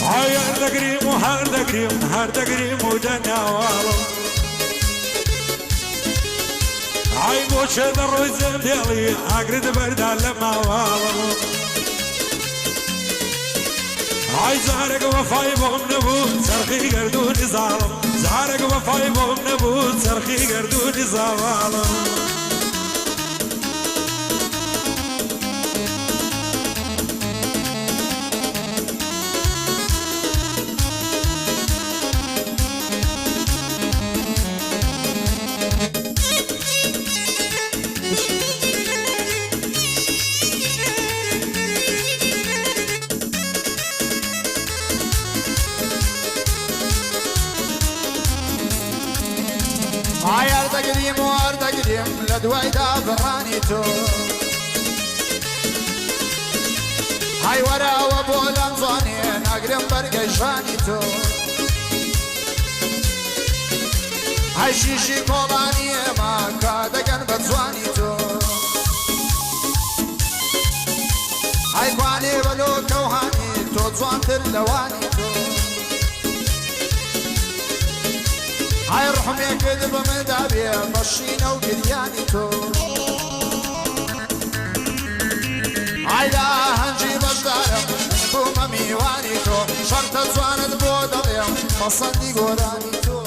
هاي هردقريم وهردقريم هردقريم ودناوالو هاي موش ذروي زنديلي اقرد بردا لما والو هاي زارق وفاي بهم نبوت سرخي قردوني ظالم زارق وفاي بهم نبوت سرخي قردوني ظالم هاي أرض قديم وأرض قديم لدواي دابرانيتو هاي ورا وبولان ظانين أقرم برقشانيتو هاي شيشي كولاني ما كادقن بتزوانيتو هاي قواني بلو كوهاني تو تزوان ترلوانيتو هاي رحم يا كذب من دابي مشينا وقرياني تو هاي لا هنجي بجدارم بوما ميواني تو شرطة زوانت بودليم مصندي قراني تو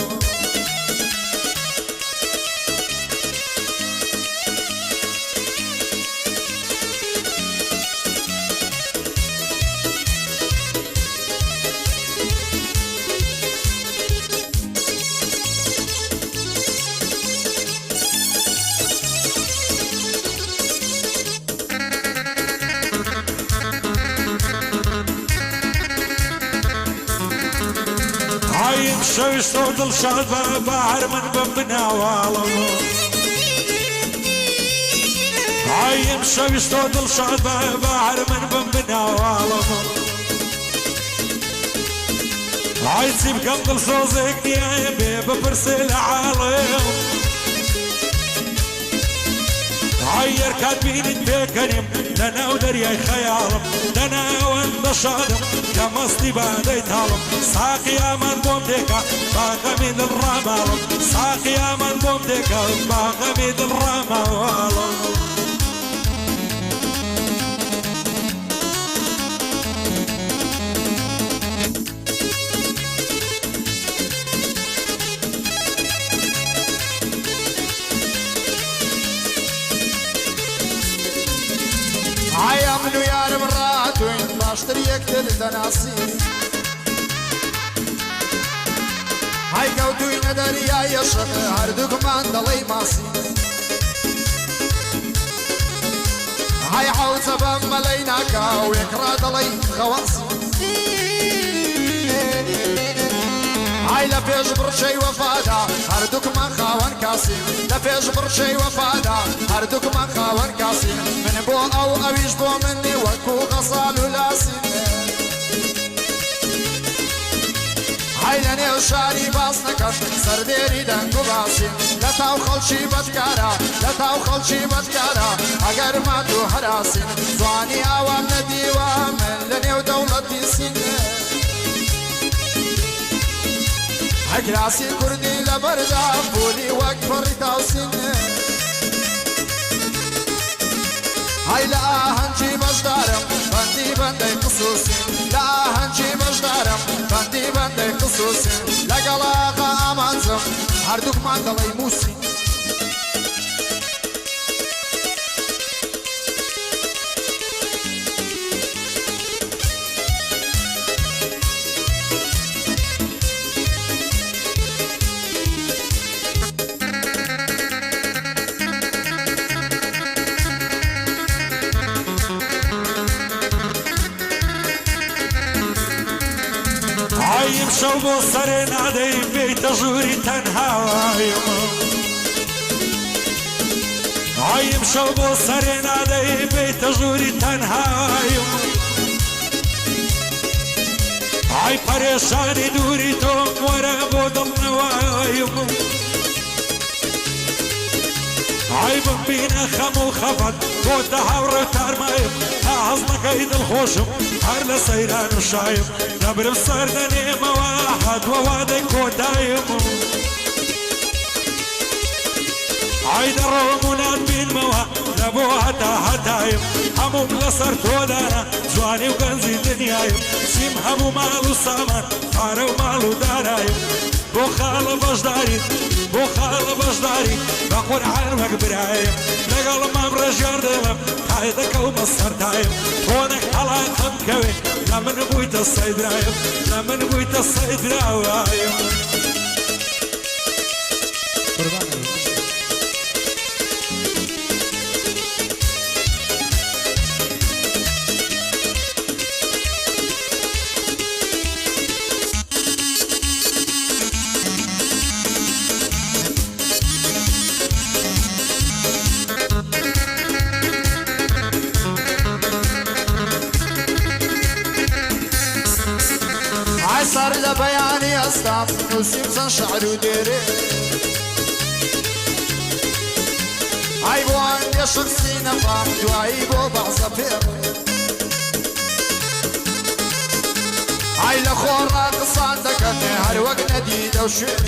هاي مشوي صوت الشعب باهر من بمبنا والو هاي مشوي صوت الشعب باهر من بمبنا والو هاي تسيب قنقل صوزك يا بيب برسل عالم هاي يركض بين البكريم لنا ودريا خيالم لنا وانت شادم كمصدي بعدي تالم ساقي يا من بومديكا باقى من الرمالم ساقي يا من بومديكا باقى من الرمالم هاي عملو يا رمرات وين باشتري يكتل دناسي هاي كوتوي ندري يا يشق هردوك من دلي ماسي هاي حوزة بمليناكا ويكرا دلي خواسي هاي لفيش برشي وفادا هردوك من خاون كاسي لفيش برشي وفادا هردوك من خاون كاسي من بو او اويش بو مني وكو غصال لاسي هاي لني وشاري باس نكش سرديري دنگو باسي لتاو خلشي بدكارا لتاو خلشي بدكارا اگر ما تو حراسي زواني اوام نديوا من لني ودولتي سنه اكراسي كردي لبردا بولي وكفر تاوسين هاي لا هنجي مجدارم بندي بندي خصوصي لا هنجي مجدارم بندي بندي خصوصي لقلاقة امانزم هردوك ماندلي موسي هاي مشو بصرين عدي بيت جوري تنهايم هاي مشو بصرين عدي بيت جوري تنهايم هاي پریشانی دوری تو ورا بودم نوایم هاي ببین خم و خفت بود هاور ترمایم تا عاشقي دڵخۆشم هەر لە سەیران و شایم دەبرم سەر دەنێمەوە هاتووە وادەی کۆتایم عیدە ڕۆم و ناتبینمەوە لە بۆ هەتا هەتایم هەموم لەسەر تۆدانە جوانی و گەنجی دنیایم چیم هەموو ماڵ و سامان پارە و ماڵ و دارایم بۆ خاڵە بەشداری بۆ خاڵە بەشداری بە قورعان وەک برایم لەگەڵم مام ڕێژیار دێڵم تای دەکەومە سەردایم تۆنێک هەڵاتم کەوێ لە من بوویتە سەیدرایم لە من بوویتە سەیدراوایم صار لبياني أصدام نوسيم شعر وديري هاي بو عندي شخصي نفام دعاي بو بعصفير هاي لخور راقصان دكتني هر وقت نديد وشير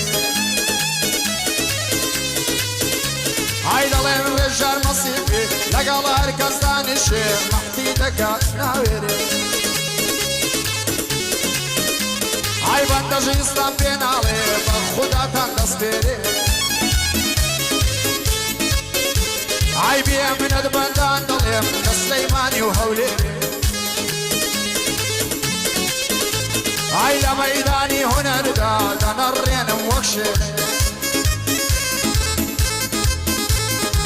هاي للين رجال مصيبي لقال هركز داني الشير محتي دكات ناويري هاي بندجي اسلام بين عليه بخدا تندسبيري هاي بيه من البندان دليم كسليماني وهوليري هاي لميداني هنا ردا دنرين موكشر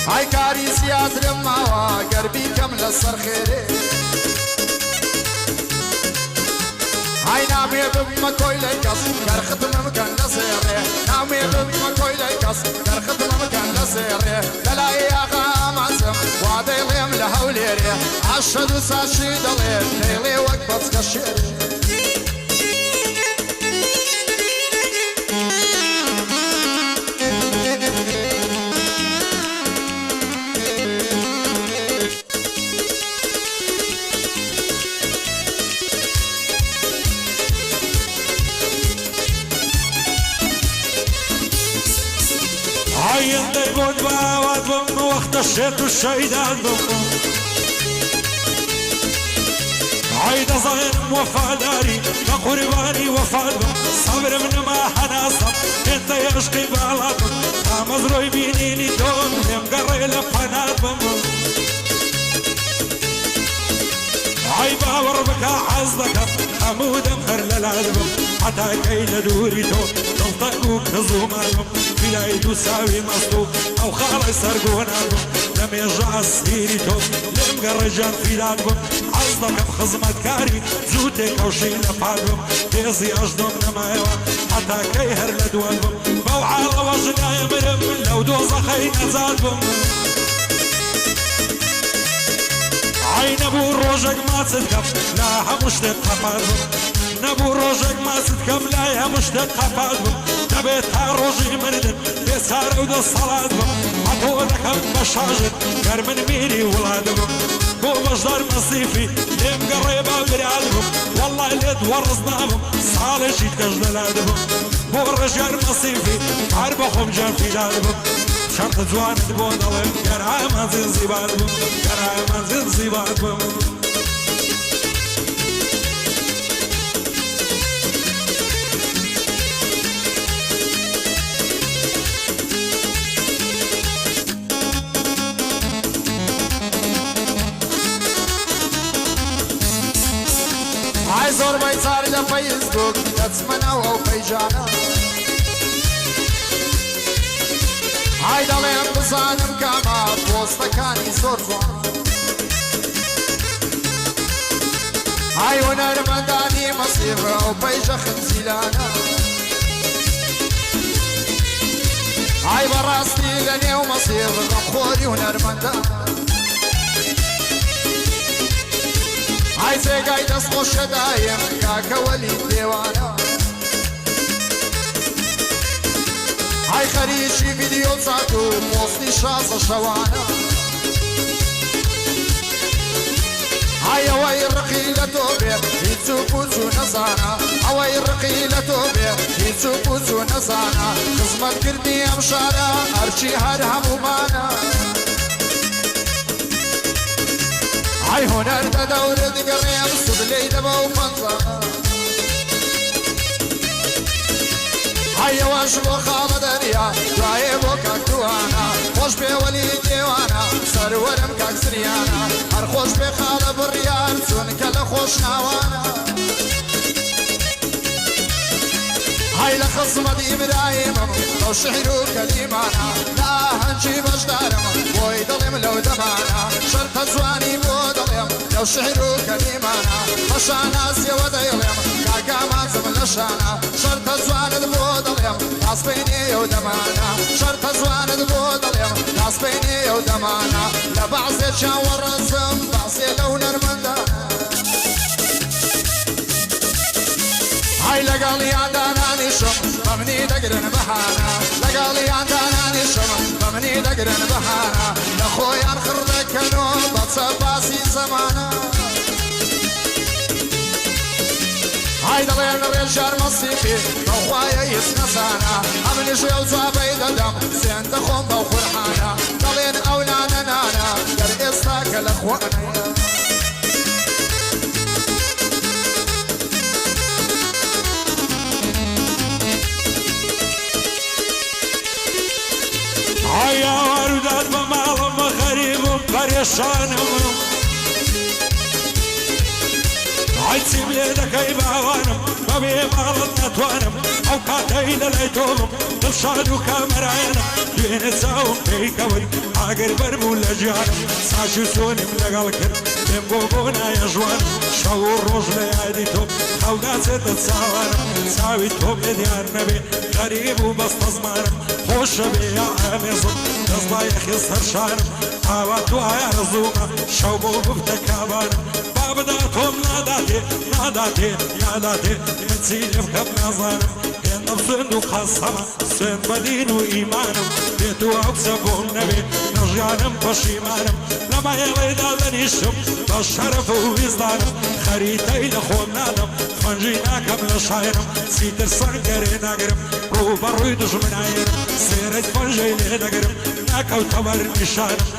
هاي كاري سياس رماوا قربي كمل السرخيري هاي نامي بما كويلي كاس كرخت ممكن لسيري نامي بما كويلي كاس كرخت ممكن لسيري لا يا غام عزم وادي ليم لهوليري عشد وساشي دلي ليلي وقبت كشيري عين ديبود باوات بم وقت الشيط والشيدان بم عيد ظهر وفاداري بقرباني وفاد بم صبر من ما حناصب انت يشقي بالات بم مزروي بينيني دوم يمقري لفنات بم عيبا وربك حزدك حمود مخر للعذب حتى كي ندوري تو تلطقوك نظومانهم بلا يساوي مصلوب او خالي سرقونانهم لم يرجع السيري تو لم قرجان في لادهم حزدك بخزمة كاري زوتك او شي لفادهم تيزي اجدهم نمايوا حتى كي هر لدوانهم بوعى وجنا يمرم لو دوزخي نزادهم عين ابو روجك ما تصدقف لا همشتق قفادهم نبو روجك ما تصدقف لا همشتق قفادهم تبيتها روجي مردن بيسار ود الصلاتهم عطولك بشاجد كر من ميري ولادهم بو مجدار مصيفي ليم قريبا بريالهم والله اللي تورزناهم صالح شيت كجدلادهم بو رجال مصيفي عربخهم جان في لادهم شرط جوان تبون ضلم كرا منزل زيبات بم كرا منزل زيبات بم هاي زور بيصار لفيسبوك تسمنا او بيجانا هاي دلين بزانم كامات وسطكاني زورفون هاي ونرمداني مصيبة وبيجا خنزيلانا هاي براستي لني ومصيبة غمخوري ونرمدان هاي زيقاي دسقو الشدايم كاكا ولي ديوانا هاي خريجي فيديو صاتو موصلي شاصة شوانا هاي وي نەزانە ئەوەی ڕقی لە تۆ بێ هیچ و پوچ و نەزانە خزمەتکردنی ئەم شارە هەرچی هەر هەمومانە ئای هۆنەر بە دەورت گەڕێم سوود لێی دەبە و پەنجانە ئەوەش بۆ خاڵە دەریا دوایێ بۆ کاکتوانە خۆش پێوەلی دێوانە سەروەرم کاک زریانە هەر خۆش پێ خاڵە بڕیان چونکە لە خۆش ناوانە هەی لە خزمەت ئیبراهیمم لەو شعر و کەلیمانە لا هەنجی بەشدارم بۆی دڵێم لەو دەمانە شەرتە جوانی بۆ دڵێم لەو شعر و کەلیمانە بە شانازیەوە دەیڵێم کاکامازم لە شانە شەرتە جوانت بۆ دڵێم داسبینێ و دەمانە شەرتە جوانت بۆ دڵێم داسبینێ و دەمانە لە بەعزێکیان وەڕەزم باسێ لەو نەرمەندانە هەی لەگەڵیان دانانیشم بە منی دەگرن بەهانە لەگەڵیان دانانیشم بە منی دەگرن بەهانە لە خۆیان خڕ دەکەنەوە بە چە باسی زەمانە هەی دەڵێن ڕێژار مەسیحی بەخوایە هیچ نەزانە ئەمنیش ئەو جوابەی دەدەم سێن دەخۆم بەو قورحانە دەڵێن ئەو نانە نانە گەر ئێستا کە لە خوانەیە ئایا وەرودات بە ماڵم بە غەریب و پەرێشانم عیچیم لێ دەکەی باوانم بەبێ ماڵت نەتوانم ئەو کاتەی لەلای تۆڵم دڵشاد و کامەرایەنم دوێنێ چاوم پێیکەوەی ئاگەر بەربوو لە گیانم ساچی سۆنیم لەگەڵ کرد پێم بۆ نایە ژوانم شەو و ڕۆژ لە یادی تۆ خەو ناچێتە چاوانم چاوی تۆ بێ دیار نەبێ غەریب و بەستە زمانم خۆشە بێ یا ئامێزم دەست با یەخی سەرشانم ئاوا دوایە ڕزومە شەو بۆ ببتە کابانم بابدا تۆم ناداتێ ناداتێ یاداتێ من چی لێ بکەم نازانم هێندەم سوێند و قەسەمە سوێند بە دین و ئیمانم بێت و ئەو قسە بۆم نەبێ لە ژیانم پەشیمانم لە مایەڵێدا دەنیشم بە شەرەف و ویزدانم خەریتەی لە خۆم نادەم فەنجی ناکەم لە شایرم چیتر سەنگەرێ ناگرم ڕوو بە ڕووی دژمنایرم سێرەی فەنجەی لێ دەگرم ناکەوتە بەر نیشانم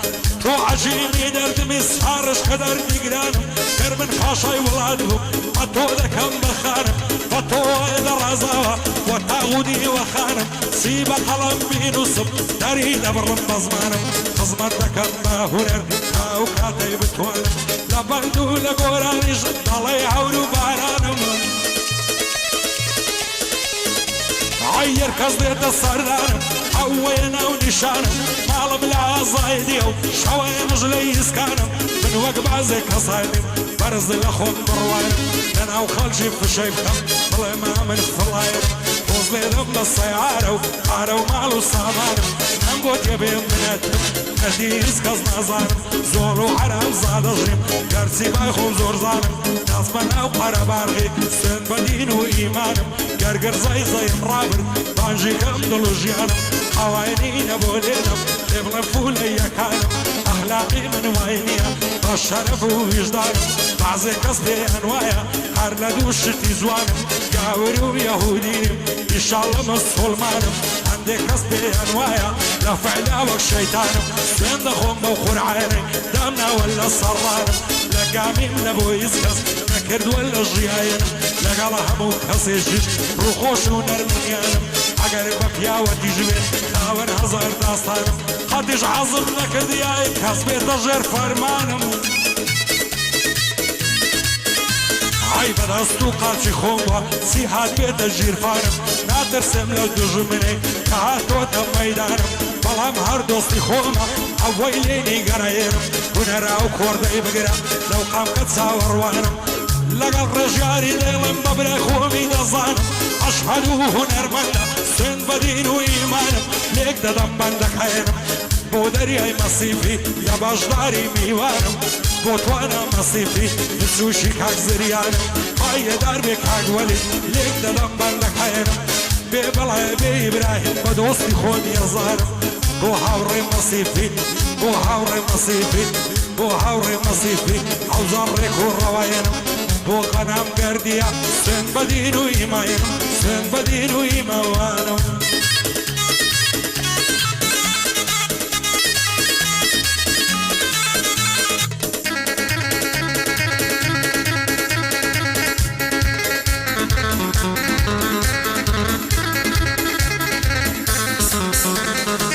تۆ عەجیمی دەردمی ساڕش کە دەردیگرانم گەر من پاشای وڵات بووم بە تۆ دەکەم بەخانم بە تۆ وایە لە ڕازاوە وە تاغودی وەخانم چی بە قەڵەم بینووسم دەری دەبڕم بە زمانم خزمەت دەکەم بە هونەر ئەو کاتەی بتوانم لە بەند و لە گۆرانیش دەڵێ هەور و بارانم عەیەر کەس دێتە سەردانم ئەوەیە ناو نیشانم ماڵم لە ئازایدیە و شەوەیە مژلەی ئیسکانم من وەک بازێک کەسانیم بەرز لە خۆم بڕوانم لەناو خەڵکی فشەی بکەم بڵێ من فڵایرم تۆز لێدەم بە سەیارە و ئارە و ماڵ و سامانم ئەمگۆ تێبێ منەتم نەدی هیچ کەس نازانم زۆر و حرام زادەژیم گەرچی بای خۆم زۆر زانم دەست بە ناو قەرەباڕی سوێن بە دین و ئیمانم گەرگەرزای زەیم ڕابرد بانژی کەم دڵ و ژیانم ئاوایانی نەبۆ لێدەم لێ بڵێ فولە یەکانم ئەخلاقی من وای نییە بە شەرەف و ویژدانم بەعزێ کەس پێیان وایە هەر لە دوو شتی جوانم گاوری و یەهودیم ئیشاڵڵە مەسوڵمانم هەندێک کەس پێیان وایە لە فەعلا وەک شەیتانم سوێن دەخۆم بەو قورعانێ دامناوە لە سەڕانم لە گامیم نەبوو هیچ کەس نەکردووە لە ژیانم لەگەڵە هەموو کەسێکیش ڕووخۆش و نەرمنیانم ئەگەر بە پیاوە دیژبێت خاوەن هەزار داستانم قەتیش حەزم نەکردیای کەس بێتە ژێر فەرمانم ئای بەدەست و قاچی خۆموە چی هات بێتە ژیرفانم ناترسم لە دوژمنەی کە هاتۆتە مەیدانم بەڵام هەر دۆستی خۆمە ئەوەی لێنی گەڕێرم هونەرا و کۆردەی بگرە لەو قامکە چاوەڕوانم لەگەڵ ڕێژیاری دێڵم بە برای خۆمی دەزانم ئەشهەد و هونەرمەندە سوێن بە دین و ئیمانم لێک دەدەم بەندەکەێنم بۆ دەریای مەسیفی یا باشداری میوانم بۆ توانە مەسیفی بچوشی کاک زریانم پایەدار بێ کاگوەلی لێک دەدەم بەندەکەێنم بێ بەڵێ بێ ئیبراهیم بە دۆستی خۆمی ئەزارم بۆ هاوڕێ مەسیفی بۆ هاوڕێ مەسیفی بۆ هاوڕێ مەسیفی ئەوزان ڕێک و ڕەوایەنم بۆ جوانم گردیا سن بدین و ایمان سن بدین و ایمانم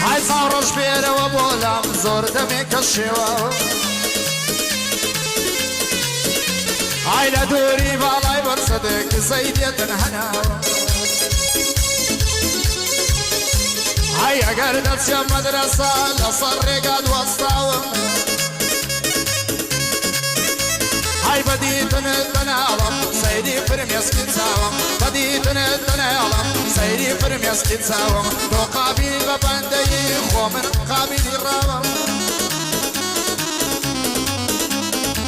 های ساروش بیره و بولم زور دمی کشیوه های لدوری بالای برصدق زیدیتن هناوه های اگر دستیم مدرسه لصر رقاد وسطاوه های بدیتن تنالم سیدی فرمیس کتاوم بدیتن تنالم سیدی فرمیس کتاوم تو قابل ببندهی خومن قابلی راوم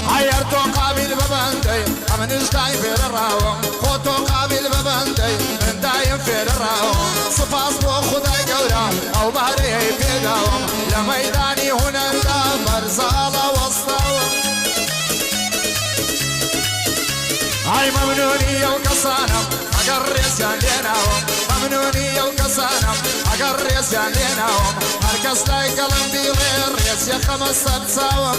هایر تو قابل ببندهی امنش دایم فیر راوم خود تو قابل ببندهی من دایم فیر راوم سپاس بو خدای گورا او بهره پیداوم لمیدانی هننده برزالا وسطاوم هاي ممنوني وكسانم اقريس ليناهم ممنوني وكسانم اقريس ليناهم هركس لاي قلم بيغير ريس يا خمس ساوم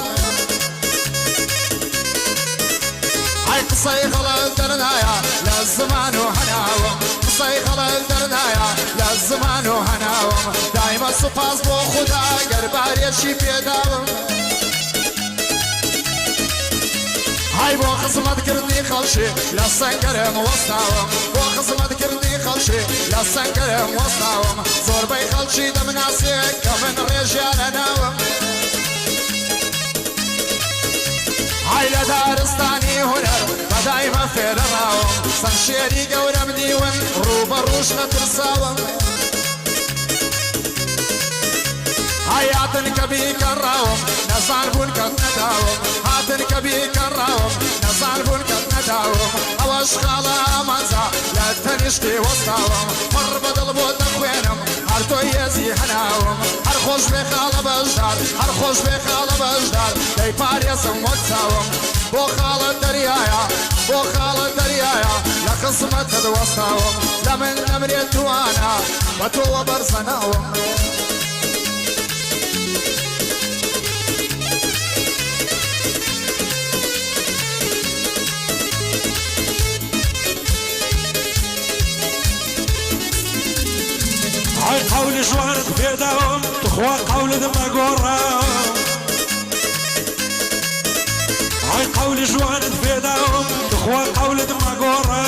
هاي قصي خلال درنايا للزمان وهناهم قصي خلال درنايا للزمان وهناهم دايما سباس بو خدا قربار يشي بيداهم هاي بو خصمت كردني خلشي لا سنكرم وسطاوم بو خصمت كردني خلشي لا سنكرم وسطاوم زور بي خلشي دم ناسي كمن رجال ناوم هاي لدارستاني هنر بدايما في الراوم سنشيري قورم ديون روبا روش نترساوم هاتن كبي كراوم نزار بون كت نداوم هاتن كبي كراوم نزار بون كت نداوم اوش خالا منزا لا تنشتي وسطاوم مر بدل بود خوينم هر تو يزي هناوم هر خوش بخالا بجدار هر خوش بخالا بجدار دي باريسم وسطاوم بو خالا دريايا بو خالا دريايا لقسمت وسطاوم لمن نمريت وانا بتو برسناوم هاي قول جوانت بيداهم تخوى قول دماغورا هاي قول جوانت بيداهم تخوى قول دماغورا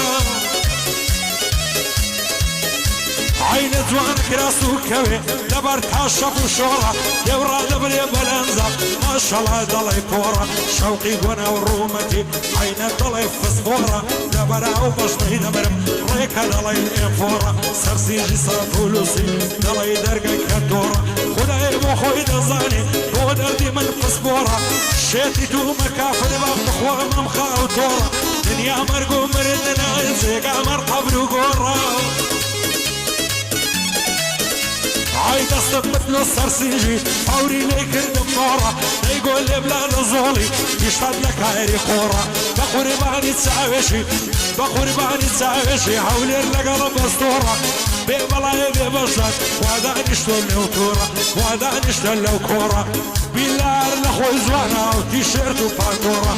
عين جوان كراسو كوي لبر كاشف وشورا يورا لبري بلنزا ما شاء الله ضلي كورا شوقي قنا ورومتي عين ضلي فسفورا لبرا وبشني دمرم ريكا ضلي الانفورا سرسيجي صافولوسي ضلي درقا كدورا خداي بوخوي دزاني دو دردي من فسفورا شيتي تو مكافر باب تخوى ممخا وتورا دنيا مرقو مردنا زيقا مرقب وقورا هاي دستك مثل السرسيجي فوري ليكردم نورا يقول لي بلا نزولي يشهد لك هايري خورا بقرباني تساوشي بقرباني تساوشي حولي لقلب اسطورة ببلاي ببشر واداني اشتل وكورة واداني اشتل وكورة بيلار لخوي زوانا وتيشيرت وفاتورة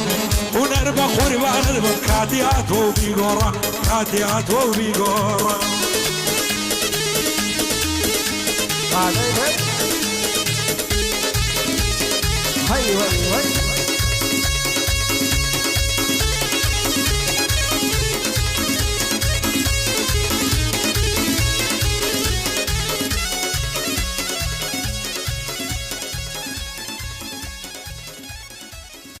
ونربى قربان نربى كاتيات وبيقورة كاتيات وبيقورة عليك